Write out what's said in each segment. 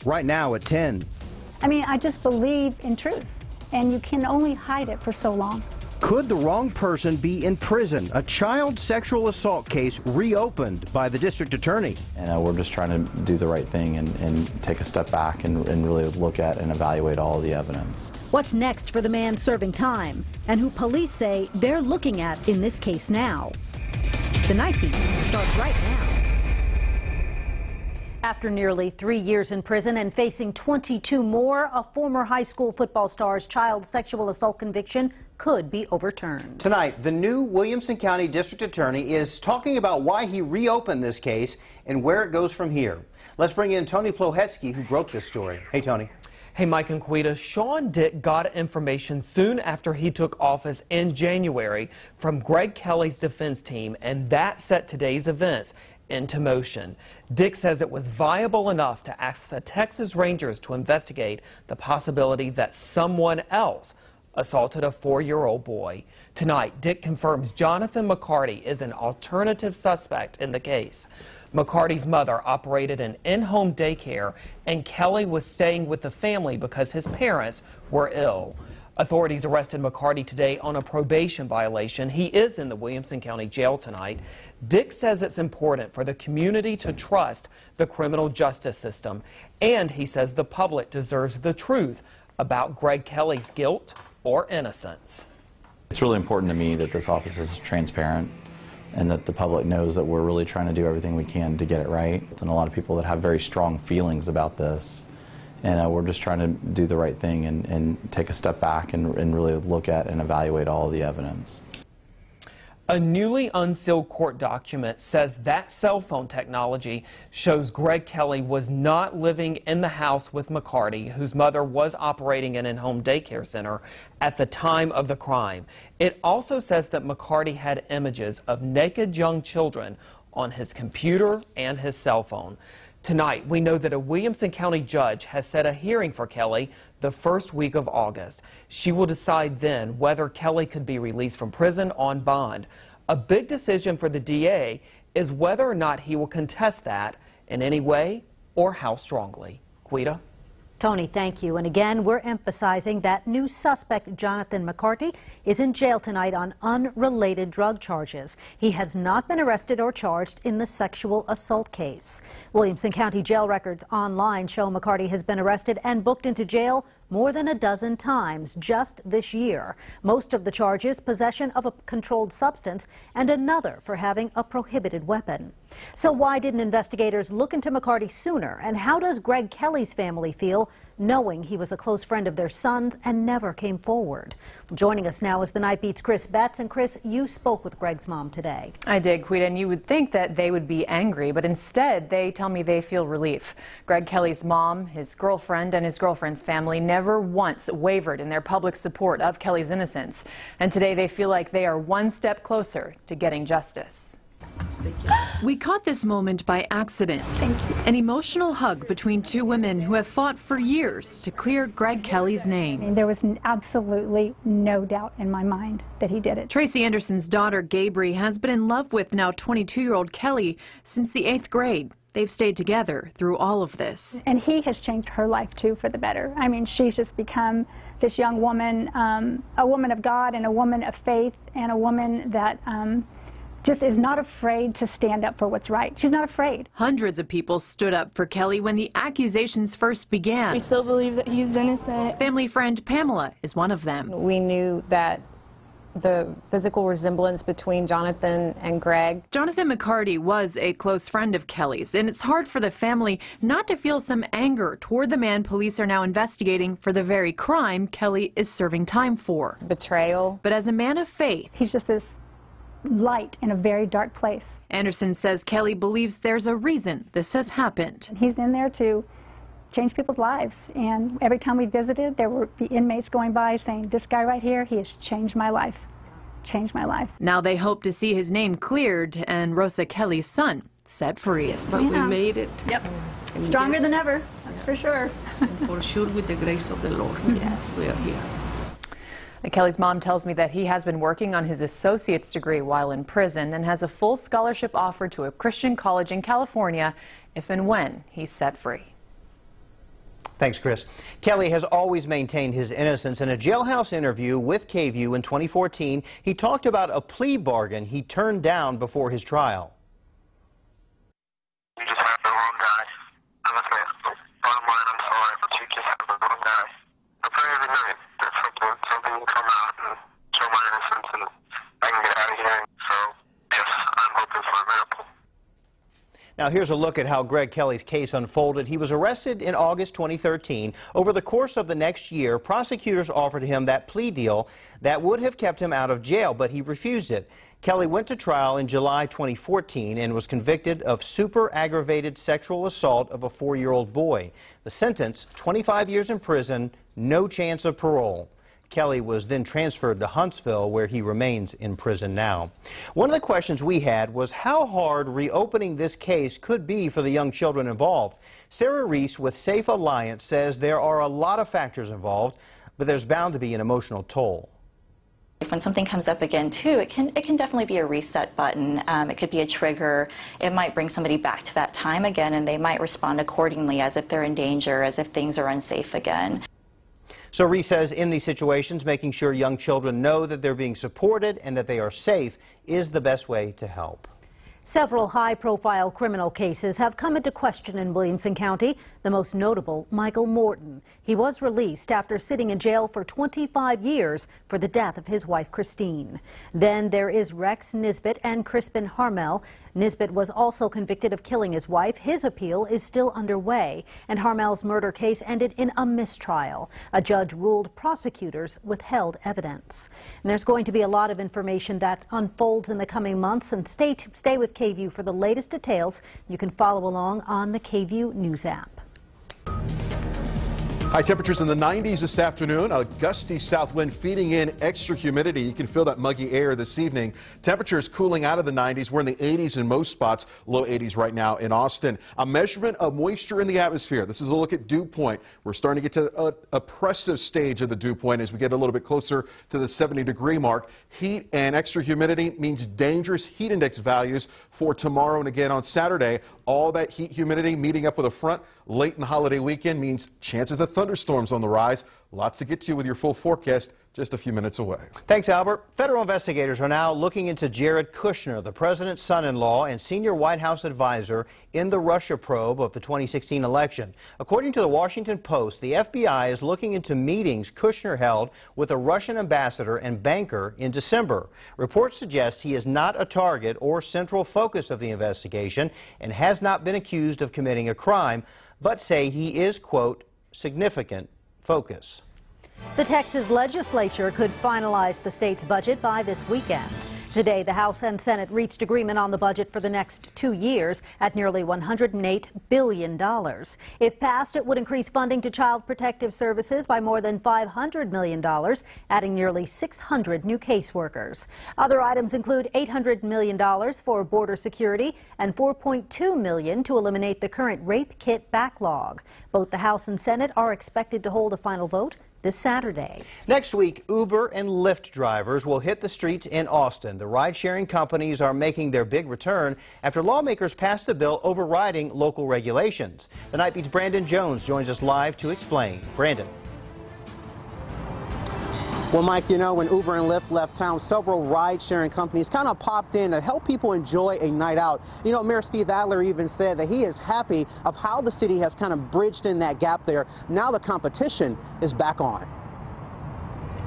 right now at 10. I mean, I just believe in truth, and you can only hide it for so long. Could the wrong person be in prison? A child sexual assault case reopened by the district attorney. And we're just trying to do the right thing and take a step back and really look at and evaluate all of the evidence. What's next for the man serving time, and who police say they're looking at in this case now? The Nightbeat starts right now. After nearly 3 years in prison and facing 22 more, a former high school football star's child sexual assault conviction could be overturned. Tonight, the new Williamson County District Attorney is talking about why he reopened this case and where it goes from here. Let's bring in Tony Plohetsky, who broke this story. Hey, Tony. Hey, Mike and Quita. Sean Dick got information soon after he took office in January from Greg Kelly's defense team, and that set today's events into motion. Dick says it was viable enough to ask the Texas Rangers to investigate the possibility that someone else assaulted a 4-year-old boy. Tonight, Dick confirms Jonathan McCarty is an alternative suspect in the case. McCarty's mother operated an in-home daycare, and Kelly was staying with the family because his parents were ill. Authorities arrested McCarty today on a probation violation. He is in the Williamson County Jail tonight. Dick says it's important for the community to trust the criminal justice system, and he says the public deserves the truth about Greg Kelly's guilt or innocence. It's really important to me that this office is transparent and that the public knows that we're really trying to do everything we can to get it right. And a lot of people that have very strong feelings about this, and we're just trying to do the right thing and take a step back and really look at and evaluate all of the evidence. A newly unsealed court document says that cell phone technology shows Greg Kelly was not living in the house with McCarty, whose mother was operating an in-home daycare center at the time of the crime. It also says that McCarty had images of naked young children on his computer and his cell phone. Tonight, we know that a Williamson County judge has set a hearing for Kelly the first week of August. She will decide then whether Kelly could be released from prison on bond. A big decision for the DA is whether or not he will contest that in any way or how strongly. Quita? Tony, thank you. And again, we're emphasizing that new suspect, Jonathan McCarty, is in jail tonight on unrelated drug charges. He has not been arrested or charged in the sexual assault case. Williamson County jail records online show McCarty has been arrested and booked into jail more than a dozen times just this year. Most of the charges, possession of a controlled substance and another for having a prohibited weapon. So why didn't investigators look into McCarty sooner? And how does Greg Kelly's family feel knowing he was a close friend of their son's and never came forward? Joining us now is the Nightbeat's Chris Betts. And Chris, you spoke with Greg's mom today. I did, Quita, and you would think that they would be angry, but instead they tell me they feel relief. Greg Kelly's mom, his girlfriend, and his girlfriend's family never once wavered in their public support of Kelly's innocence. And today they feel like they are one step closer to getting justice. We caught this moment by accident. An emotional hug between two women who have fought for years to clear Greg Kelly's name. There was absolutely no doubt in my mind that he did it. Tracy Anderson's daughter, Gabri, has been in love with now 22-year-old Kelly since the 8th grade. They've stayed together through all of this. And he has changed her life, too, for the better. I mean, she's just become this young woman, a woman of God and a woman of faith and a woman that just is not afraid to stand up for what's right. She's not afraid. Hundreds of people stood up for Kelly when the accusations first began. We still believe that he's innocent. Family friend Pamela is one of them. We knew that the physical resemblance between Jonathan and Greg. Jonathan McCarty was a close friend of Kelly's, and it's hard for the family not to feel some anger toward the man police are now investigating for the very crime Kelly is serving time for. Betrayal. But as a man of faith, he's just this light in a very dark place. Anderson says Kelly believes there's a reason this has happened. He's in there to change people's lives, and every time we visited, there would be inmates going by saying, this guy right here, he has changed my life. Changed my life. Now they hope to see his name cleared and Rosa Kelly's son set free. Yes, but we made it. Yep. Stronger than ever, that's for sure. And for sure, with the grace of the Lord, yes, we are here. Kelly's mom tells me that he has been working on his associate's degree while in prison and has a full scholarship offer to a Christian college in California if and when he's set free. Thanks, Chris. Kelly has always maintained his innocence. In a jailhouse interview with KVUE in 2014, he talked about a plea bargain he turned down before his trial. You just have the wrong guy. Bottom line, I'm sorry, but you just have the wrong guy. I pray every night that something will come out and show my innocence and I can get out of here. So, yes, I'm hoping for a miracle. Now here's a look at how Greg Kelly's case unfolded. He was arrested in August 2013. Over the course of the next year, prosecutors offered him that plea deal that would have kept him out of jail, but he refused it. Kelly went to trial in July 2014 and was convicted of super aggravated sexual assault of a 4-year-old boy. The sentence, 25 years in prison, no chance of parole. Kelly was then transferred to Huntsville, where he remains in prison now. One of the questions we had was how hard reopening this case could be for the young children involved. Sarah Reese with Safe Alliance says there are a lot of factors involved, but there's bound to be an emotional toll. When something comes up again, too, it can definitely be a reset button. It could be a trigger. It might bring somebody back to that time again, and they might respond accordingly as if they're in danger, as if things are unsafe again. So Reese says in these situations, making sure young children know that they're being supported and that they are safe is the best way to help. Several high-profile criminal cases have come into question in Williamson County, the most notable Michael Morton. He was released after sitting in jail for 25 years for the death of his wife, Christine. Then there is Rex Nisbet and Crispin Harmel. Nisbet was also convicted of killing his wife. His appeal is still underway, and Harmel's murder case ended in a mistrial. A judge ruled prosecutors withheld evidence. And there's going to be a lot of information that unfolds in the coming months, and stay with KVUE for the latest details. You can follow along on the KVUE News app. High temperatures in the 90s this afternoon. A gusty south wind feeding in extra humidity. You can feel that muggy air this evening. Temperatures cooling out of the 90s. We're in the 80s in most spots, low 80s right now in Austin. A measurement of moisture in the atmosphere. This is a look at dew point. We're starting to get to an oppressive stage of the dew point as we get a little bit closer to the 70-degree mark. Heat and extra humidity means dangerous heat index values for tomorrow and again on Saturday. All that heat humidity meeting up with a front late in the holiday weekend means chances of thunderstorms on the rise. Lots to get to with your full forecast just a few minutes away. Thanks, Albert. Federal investigators are now looking into Jared Kushner, the president's son-in-law and senior White House advisor, in the Russia probe of the 2016 election. According to the Washington Post, the FBI is looking into meetings Kushner held with a Russian ambassador and banker in December. Reports suggest he is not a target or central focus of the investigation and has not been accused of committing a crime, but say he is, quote, significant focus. The Texas legislature could finalize the state's budget by this weekend. Today, the House and Senate reached agreement on the budget for the next 2 years at nearly $108 billion. If passed, it would increase funding to Child Protective Services by more than $500 million, adding nearly 600 new caseworkers. Other items include $800 million for border security and $4.2 million to eliminate the current rape kit backlog. Both the House and Senate are expected to hold a final vote this Saturday. Next week, Uber and Lyft drivers will hit the streets in Austin. The ride-sharing companies are making their big return after lawmakers passed a bill overriding local regulations. The Nightbeat's Brandon Jones joins us live to explain. Brandon. Well, Mike, you know, when Uber and Lyft left town, several ride-sharing companies kind of popped in to help people enjoy a night out. You know, Mayor Steve Adler even said that he is happy of how the city has kind of bridged in that gap there. Now the competition is back on.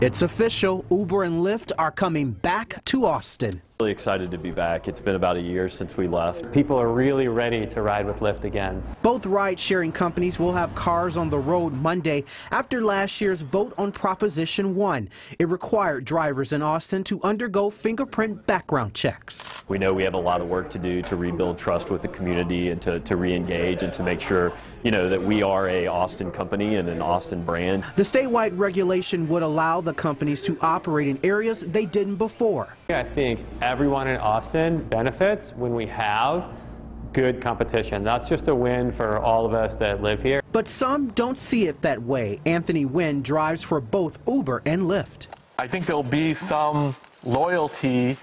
It's official. Uber and Lyft are coming back to Austin. Really excited to be back. It's been about a year since we left. People are really ready to ride with Lyft again. Both ride-sharing companies will have cars on the road Monday after last year's vote on Proposition 1. It required drivers in Austin to undergo fingerprint background checks. We know we have a lot of work to do to rebuild trust with the community and to re-engage and to make sure, you know, that we are a Austin company and an Austin brand. The statewide regulation would allow the companies to operate in areas they didn't before. I think everyone in Austin benefits when we have good competition. That's just a win for all of us that live here. But some don't see it that way. Anthony Wynn drives for both Uber and Lyft. I think there'll be some loyalty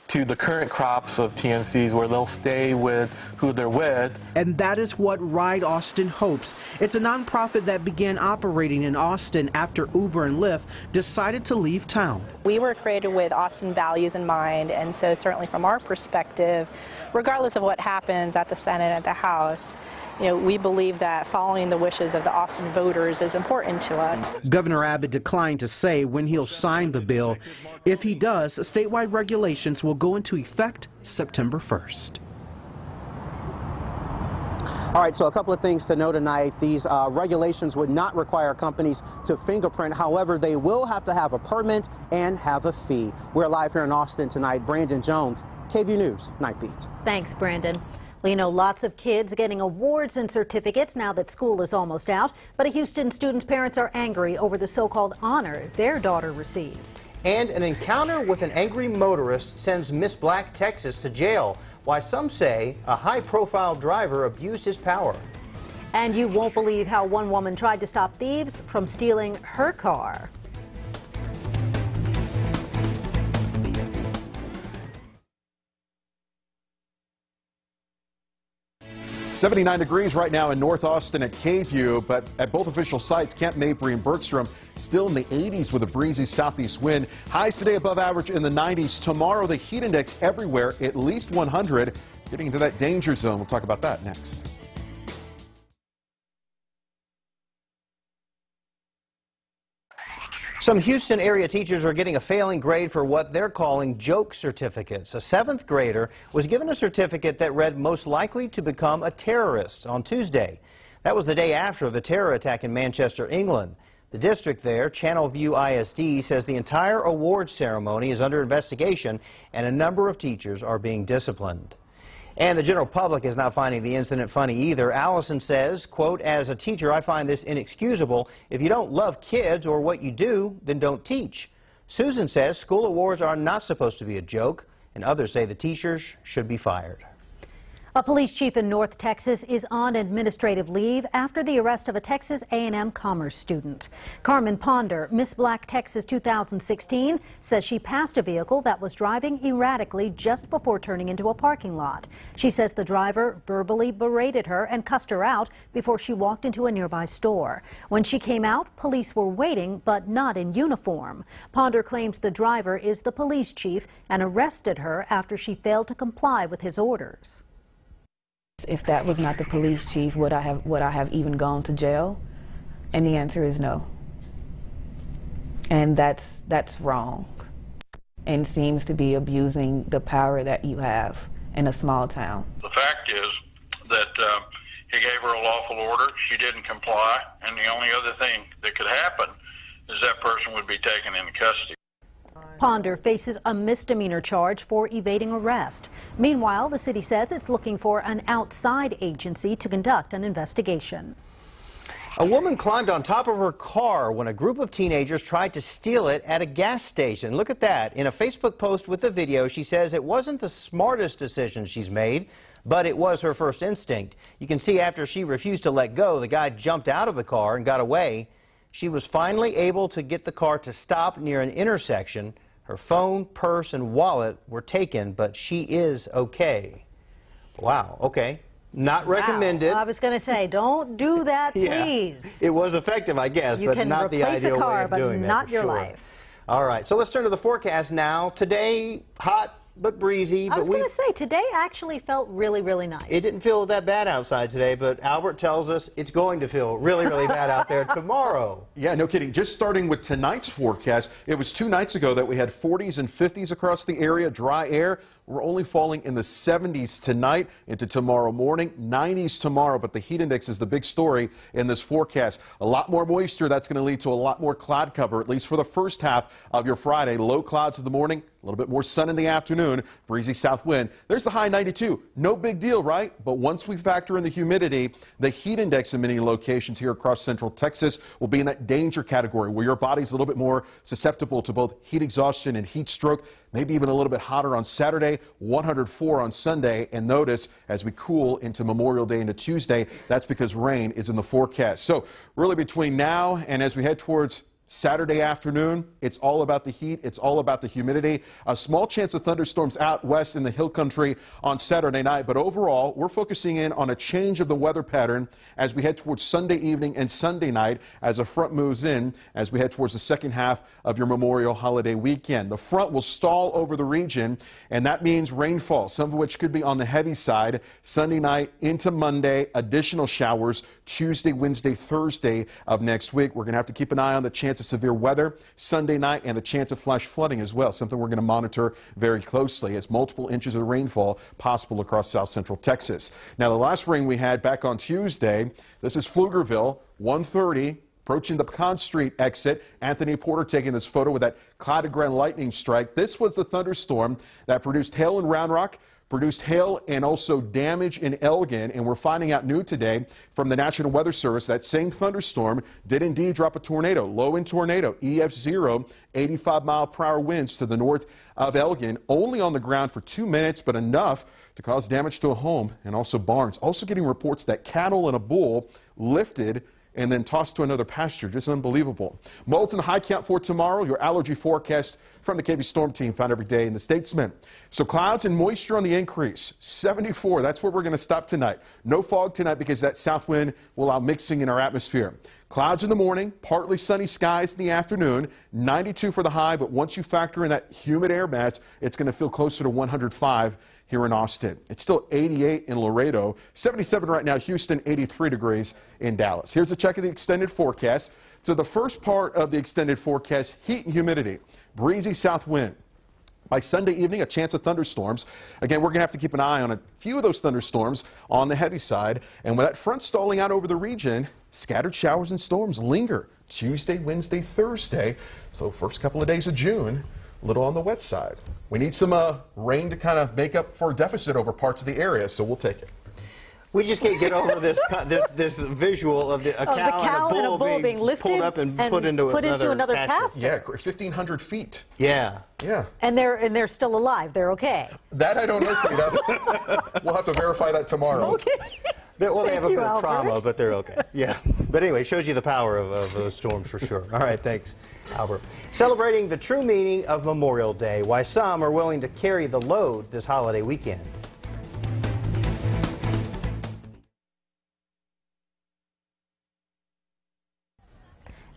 to the current crops of TNCs where they'll stay with who they're with. And that is what Ride Austin hopes. It's a nonprofit that began operating in Austin after Uber and Lyft decided to leave town. We were created with Austin values in mind, and so certainly from our perspective, regardless of what happens at the Senate and at the House, we believe that following the wishes of the Austin voters is important to us. Governor Abbott declined to say when he'll sign the bill. If he does, statewide regulations will go into effect September 1st. All right, so a couple of things to know tonight. These regulations would not require companies to fingerprint. However, they will have to have a permit and have a fee. We're live here in Austin tonight. Brandon Jones, KVUE News, Nightbeat. Thanks, Brandon. Lots of kids getting awards and certificates now that school is almost out, but a Houston student's parents are angry over the so-called honor their daughter received. And an encounter with an angry motorist sends Miss Black, Texas to jail. Why some say a high-profile driver abused his power. And you won't believe how one woman tried to stop thieves from stealing her car. 79 degrees right now in North Austin at KVUE, but at both official sites, Camp Mabry and Bergstrom, still in the 80s with a breezy southeast wind. Highs today above average in the 90s. Tomorrow, the heat index everywhere at least 100. Getting into that danger zone. We'll talk about that next. Some Houston area teachers are getting a failing grade for what they're calling joke certificates. A 7th grader was given a certificate that read most likely to become a terrorist on Tuesday. That was the day after the terror attack in Manchester, England. The district there, Channelview ISD, says the entire awards ceremony is under investigation and a number of teachers are being disciplined. And the general public is not finding the incident funny either. Allison says, quote, as a teacher, I find this inexcusable. If you don't love kids or what you do, then don't teach. Susan says school awards are not supposed to be a joke, and others say the teachers should be fired. A police chief in North Texas is on administrative leave after the arrest of a Texas A&M commerce student. Carmen Ponder, Miss Black Texas 2016, says she passed a vehicle that was driving erratically just before turning into a parking lot. She says the driver verbally berated her and cussed her out before she walked into a nearby store. When she came out, police were waiting, but not in uniform. Ponder claims the driver is the police chief and arrested her after she failed to comply with his orders. If that was not the police chief, would I have even gone to jail? And the answer is no. And that's wrong, and seems to be abusing the power that you have in a small town. The fact is that he gave her a lawful order, she didn't comply, and the only other thing that could happen is that person would be taken into custody. Ponder faces a misdemeanor charge for evading arrest. Meanwhile, the city says it's looking for an outside agency to conduct an investigation. A woman climbed on top of her car when a group of teenagers tried to steal it at a gas station. Look at that. In a Facebook post with the video, she says it wasn't the smartest decision she's made, but it was her first instinct. You can see after she refused to let go, the guy jumped out of the car and got away. She was finally able to get the car to stop near an intersection. Her phone, purse, and wallet were taken, but she is okay. Wow, okay. Not recommended. Wow. I was going to say, don't do that, please. Yeah. It was effective, I guess, but not the ideal way of doing that. Not your life. All right, so let's turn to the forecast now. Today, hot but breezy. I was going to say, today actually felt really, really nice. It didn't feel that bad outside today, but Albert tells us it's going to feel really, really bad out there tomorrow. Yeah, no kidding. Just starting with tonight's forecast, it was 2 nights ago that we had 40s and 50s across the area, dry air. We're only falling in the 70s tonight into tomorrow morning, 90s tomorrow, but the heat index is the big story in this forecast. A lot more moisture. That's going to lead to a lot more cloud cover, at least for the first half of your Friday. Low clouds in the morning, a little bit more sun in the afternoon, breezy south wind. There's the high 92. No big deal, right? But once we factor in the humidity, the heat index in many locations here across central Texas will be in that danger category where your body's a little bit more susceptible to both heat exhaustion and heat stroke. Maybe even a little bit hotter on Saturday, 104 on Sunday. And notice as we cool into Memorial Day into Tuesday, that's because rain is in the forecast. So really between now and as we head towards Saturday afternoon, it's all about the heat. It's all about the humidity. A small chance of thunderstorms out west in the hill country on Saturday night. But overall, we're focusing in on a change of the weather pattern as we head towards Sunday evening and Sunday night as a front moves in as we head towards the second half of your Memorial holiday weekend. The front will stall over the region, and that means rainfall, some of which could be on the heavy side Sunday night into Monday. Additional showers Tuesday, Wednesday, Thursday of next week. We're going to have to keep an eye on the chance of severe weather Sunday night and the chance of flash flooding as well, something we're going to monitor very closely as multiple inches of rainfall possible across south central Texas. Now, the last rain we had back on Tuesday, this is Pflugerville, 1:30. Approaching the Pecan Street exit, Anthony Porter taking this photo with that clouded ground lightning strike. This was the thunderstorm that produced hail in Round Rock, produced hail and also damage in Elgin. And we're finding out new today from the National Weather Service that same thunderstorm did indeed drop a tornado, low-end tornado, EF0, 85-mile-per-hour winds to the north of Elgin, only on the ground for 2 minutes, but enough to cause damage to a home and also barns. Also getting reports that cattle and a bull lifted and then tossed to another pasture. Just unbelievable. Molten high count for tomorrow. Your allergy forecast from the KV Storm Team found every day in the Statesman. So clouds and moisture on the increase. 74, that's where we're going to stop tonight. No fog tonight because that south wind will allow mixing in our atmosphere. Clouds in the morning, partly sunny skies in the afternoon. 92 for the high, but once you factor in that humid air mass, it's going to feel closer to 105 here in Austin. It's still 88 in Laredo, 77 right now, Houston, 83 degrees in Dallas. Here's a check of the extended forecast. So the first part of the extended forecast, heat and humidity, breezy south wind. By Sunday evening, a chance of thunderstorms. Again, we're going to have to keep an eye on a few of those thunderstorms on the heavy side. And with that front stalling out over the region, scattered showers and storms linger Tuesday, Wednesday, Thursday. So first couple of days of June, a little on the wet side. We need some rain to kind of make up for a deficit over parts of the area, so we'll take it. We just can't get over this this visual of a cow and a bull being lifted pulled up and put into another pasture. Yeah, 1,500 feet. Yeah. Yeah. And they're still alive. They're okay. That I don't know, Frida. We'll have to verify that tomorrow. Okay. Well, they have a bit of trauma, but they're okay. Yeah. But anyway, it shows you the power of those storms for sure. All right, thanks, Albert. Celebrating the true meaning of Memorial Day, why some are willing to carry the load this holiday weekend.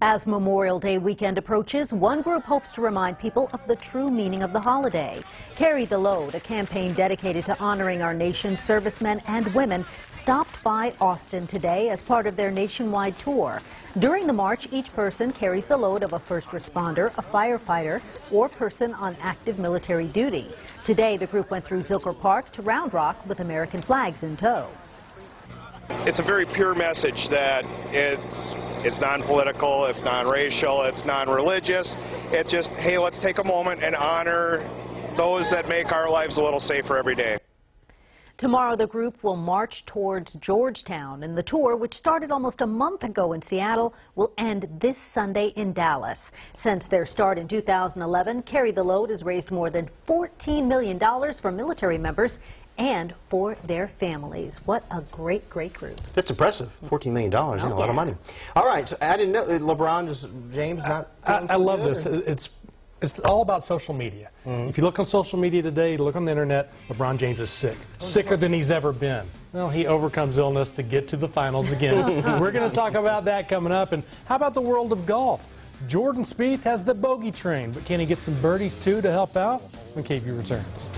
As Memorial Day weekend approaches, one group hopes to remind people of the true meaning of the holiday. Carry the Load, a campaign dedicated to honoring our nation's servicemen and women, stopped by Austin today as part of their nationwide tour. During the march, each person carries the load of a first responder, a firefighter, or person on active military duty. Today, the group went through Zilker Park to Round Rock with American flags in tow. It's a very pure message that it's non-political, it's non-racial, it's non-religious. It's just, hey, let's take a moment and honor those that make our lives a little safer every day. Tomorrow, the group will march towards Georgetown, and the tour, which started almost a month ago in Seattle, will end this Sunday in Dallas. Since their start in 2011, Carry the Load has raised more than $14 million for military members and for their families. What a great, great group. That's impressive. $14 million, a lot of money. All right, so I didn't know, LeBron, James, not... I love this. It's all about social media. If you look on social media today, look on the internet, LeBron James is sick. Sicker than he's ever been. Well, he overcomes illness to get to the finals again. We're going to talk about that coming up. And how about the world of golf? Jordan Spieth has the bogey train, but can he get some birdies too to help out when KVUE returns?